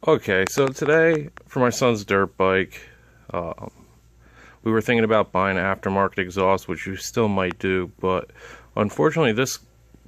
Okay, so today for my son's dirt bike, we were thinking about buying an aftermarket exhaust, which you still might do, but unfortunately this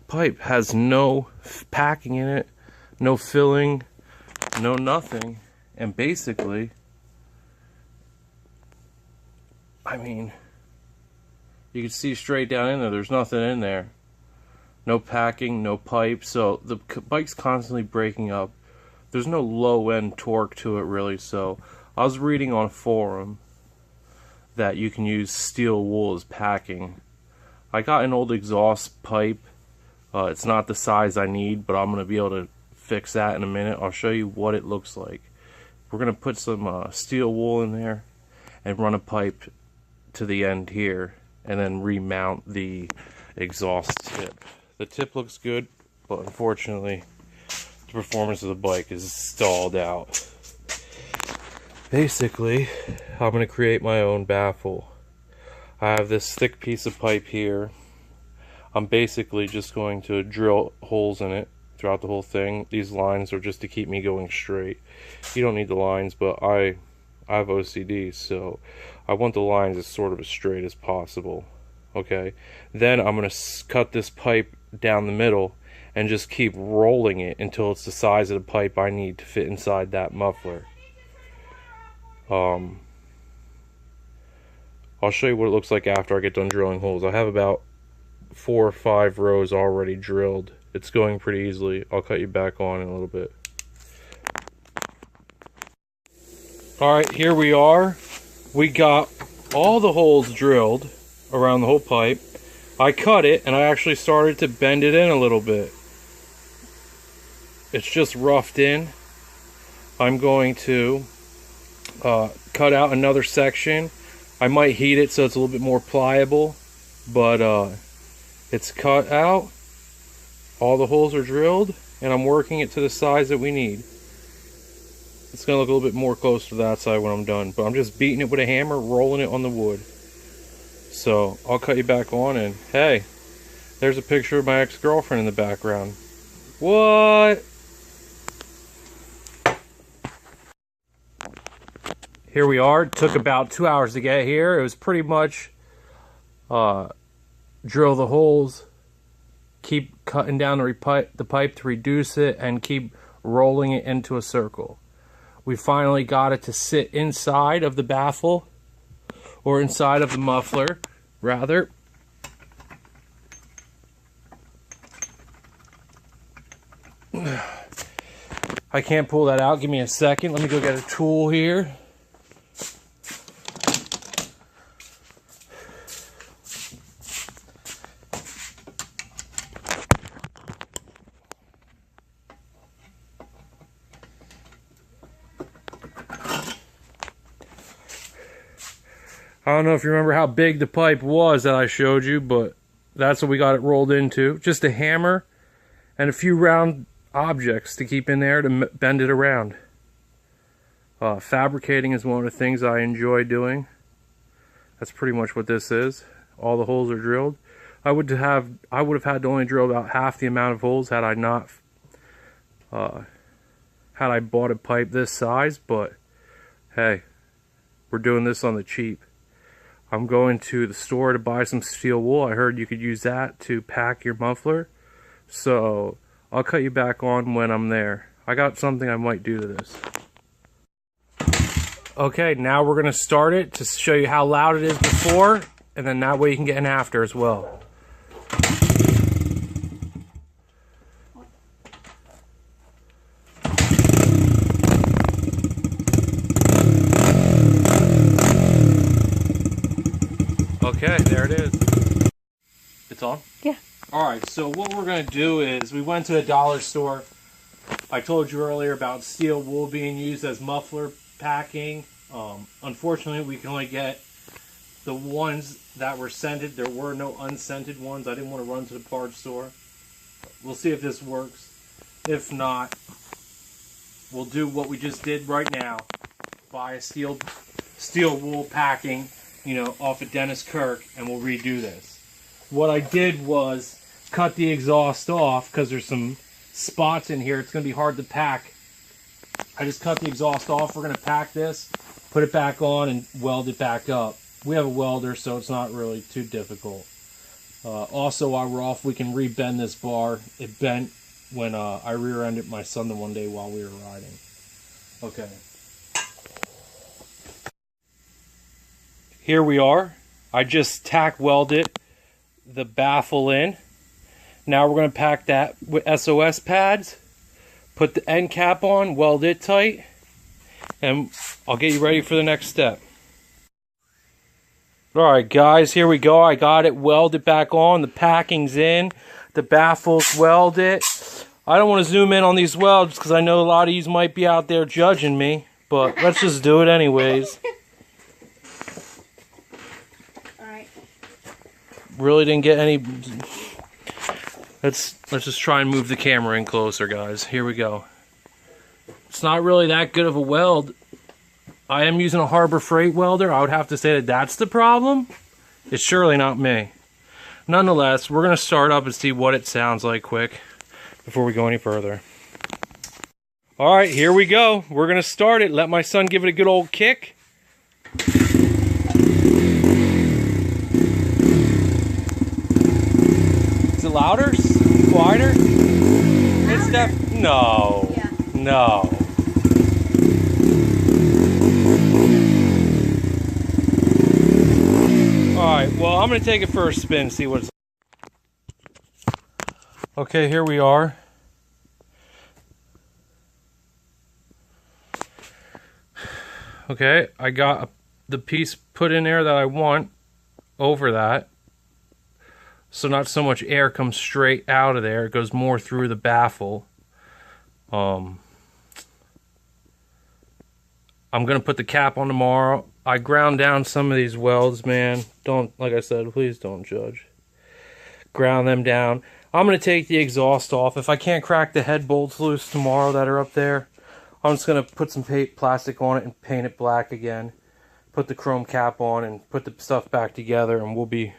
pipe has no packing in it, no filling, no nothing, and basically, I mean, you can see straight down in there, there's nothing in there. No packing, no pipe, so the bike's constantly breaking up. There's no low-end torque to it really, so I was reading on a forum that you can use steel wool as packing. I got an old exhaust pipe. It's not the size I need, but I'm going to be able to fix that in a minute. I'll show you what it looks like. We're going to put some steel wool in there and run a pipe to the end here and then remount the exhaust tip. The tip looks good, but unfortunately the performance of the bike is stalled out. Basically, I'm going to create my own baffle. I have this thick piece of pipe here. I'm basically just going to drill holes in it throughout the whole thing. These lines are just to keep me going straight. You don't need the lines, but I have OCD, so I want the lines as sort of as straight as possible. Okay, then I'm going to cut this pipe down the middle and just keep rolling it until it's the size of the pipe I need to fit inside that muffler. I'll show you what it looks like after I get done drilling holes. I have about 4 or 5 rows already drilled. It's going pretty easily. I'll cut you back on in a little bit. Alright, here we are. We got all the holes drilled around the whole pipe. I cut it and I actually started to bend it in a little bit. It's just roughed in. I'm going to cut out another section. I might heat it so it's a little bit more pliable, but it's cut out. All the holes are drilled and I'm working it to the size that we need. It's going to look a little bit more close to that side when I'm done, but I'm just beating it with a hammer, rolling it on the wood. So I'll cut you back on, and hey, there's a picture of my ex-girlfriend in the background. What? Here we are. It took about 2 hours to get here. It was pretty much drill the holes, keep cutting down the pipe to reduce it, and keep rolling it into a circle. We finally got it to sit inside of the baffle, or inside of the muffler, rather. I can't pull that out. Give me a second. Let me go get a tool here. I don't know if you remember how big the pipe was that I showed you, but that's what we got it rolled into. Just a hammer and a few round objects to keep in there to bend it around. Fabricating is one of the things I enjoy doing. That's pretty much what this is. All the holes are drilled. I would have had to only drill about half the amount of holes had I not had I bought a pipe this size, but hey, we're doing this on the cheap. I'm going to the store to buy some steel wool. I heard you could use that to pack your muffler. So I'll cut you back on when I'm there. I got something I might do to this. Okay, now we're going to start it to show you how loud it is before, and then that way you can get an after as well. Okay, there it is. It's on? Yeah. Alright, so what we're going to do is, we went to a dollar store. I told you earlier about steel wool being used as muffler packing. Unfortunately, we can only get the ones that were scented. There were no unscented ones. I didn't want to run to the parts store. We'll see if this works. If not, we'll do what we just did right now. Buy a steel wool packing, you know, off of Dennis Kirk, and we'll redo this. What I did was cut the exhaust off because there's some spots in here. It's going to be hard to pack I just cut the exhaust off. We're going to pack this, put it back on, and weld it back up. We have a welder, so it's not really too difficult. Also, while we're off, we can re-bend this bar. It bent when I rear-ended my son the one day while we were riding. Okay. Here we are. I just tack welded the baffle in. Now we're going to pack that with SOS pads, put the end cap on, weld it tight, and I'll get you ready for the next step. Alright guys, here we go. I got it welded back on. The packing's in. The baffle's welded. I don't want to zoom in on these welds because I know a lot of you might be out there judging me, but let's just do it anyways. Alright. Really didn't get any... Let's just try and move the camera in closer, guys. Here we go. It's not really that good of a weld. I am using a Harbor Freight welder. I would have to say that that's the problem. It's surely not me. Nonetheless, we're going to start up and see what it sounds like quick before we go any further. Alright, here we go. We're going to start it. Let my son give it a good old kick. Is it louder? Quieter? It's no. Yeah. No. Alright, well, I'm going to take it for a spin, see what's... Okay, here we are. Okay, I got the piece put in there that I want over that. So not so much air comes straight out of there. It goes more through the baffle. I'm going to put the cap on tomorrow. I ground down some of these welds, man. Don't, like I said, please don't judge. Ground them down. I'm going to take the exhaust off. If I can't crack the head bolts loose tomorrow that are up there, I'm just going to put some plastic on it and paint it black again. Put the chrome cap on and put the stuff back together, and we'll be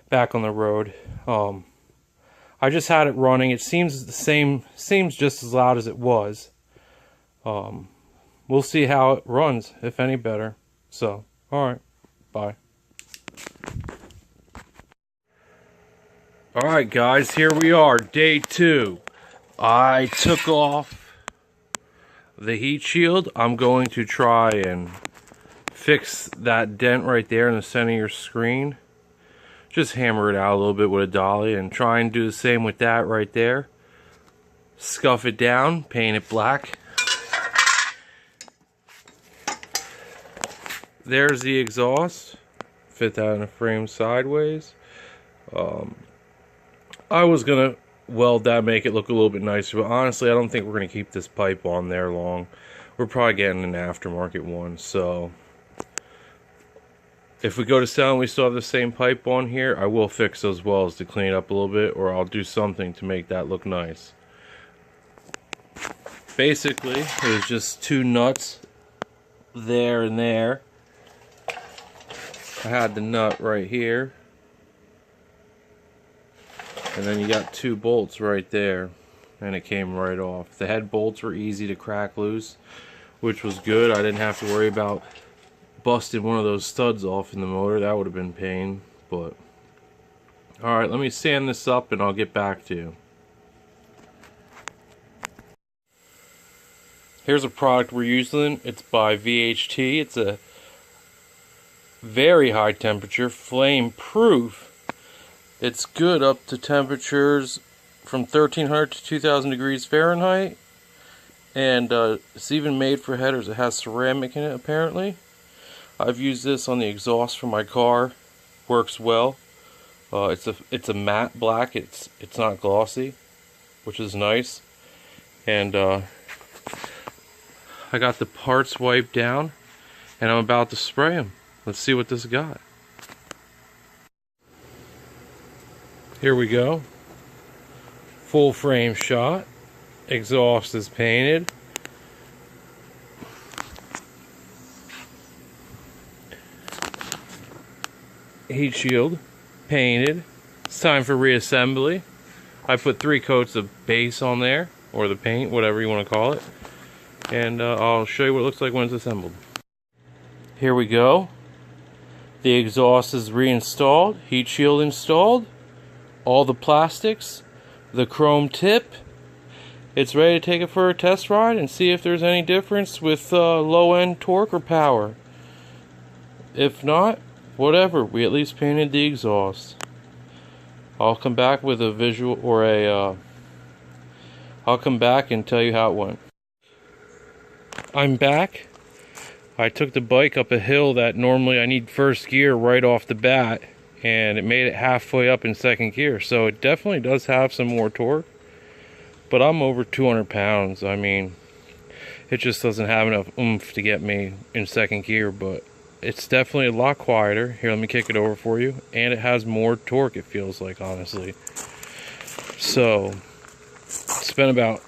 back on the road. I just had it running. It seems the same, seems just as loud as it was. We'll see how it runs, if any better. So, alright, bye. Alright guys, here we are, day 2. I took off the heat shield. I'm going to try and fix that dent right there in the center of your screen. Just hammer it out a little bit with a dolly and try and do the same with that right there. Scuff it down, paint it black. There's the exhaust. Fit that in a frame sideways. I was gonna weld that, make it look a little bit nicer, but honestly I don't think we're gonna keep this pipe on there long. We're probably getting an aftermarket one, so if we go to sell and we still have the same pipe on here, I will fix those welds to clean it up a little bit, or I'll do something to make that look nice. Basically, it was just 2 nuts there and there. I had the nut right here, and then you got 2 bolts right there, and it came right off. The head bolts were easy to crack loose, which was good. I didn't have to worry about busting one of those studs off in the motor. That would have been pain, but alright, let me sand this up and I'll get back to you. Here's a product we're using. It's by VHT. It's a very high temperature, flame proof. It's good up to temperatures from 1300 to 2000 degrees Fahrenheit, and it's even made for headers. It has ceramic in it apparently. I've used this on the exhaust for my car. Works well. It's a matte black. It's not glossy, which is nice. And I got the parts wiped down, and I'm about to spray them. Let's see what this got. Here we go. Full frame shot. Exhaust is painted. Heat shield painted. It's time for reassembly. I put 3 coats of base on there, or the paint, whatever you want to call it. and I'll show you what it looks like when it's assembled. Here we go. The exhaust is reinstalled, heat shield installed, all the plastics, the chrome tip. It's ready to take it for a test ride and see if there's any difference with low-end torque or power. If not, whatever, we at least painted the exhaust. I'll come back with a visual or I'll come back and tell you how it went. I'm back. I took the bike up a hill that normally I need first gear right off the bat, and it made it halfway up in second gear, so it definitely does have some more torque. But I'm over 200 pounds. I mean, it just doesn't have enough oomph to get me in second gear, but it's definitely a lot quieter. Here, let me kick it over for you. And it has more torque, it feels like, honestly. So, spent about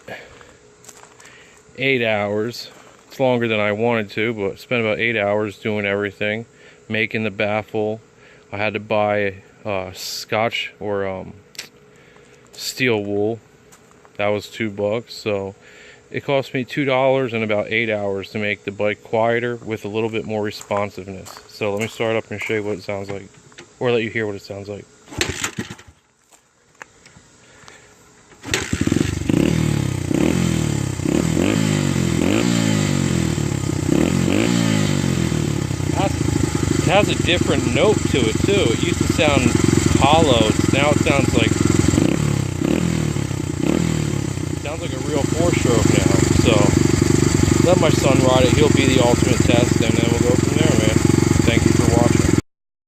8 hours. It's longer than I wanted to, but spent about 8 hours doing everything. Making the baffle. I had to buy scotch or steel wool. That was $2, so it cost me $2 and about 8 hours to make the bike quieter with a little bit more responsiveness. So let me start up and show you what it sounds like, or let you hear what it sounds like. It has a different note to it too. It used to sound hollow. Now it sounds like a real 4-stroke now. So let my son ride it. He'll be the ultimate test, and then we'll go from there, man.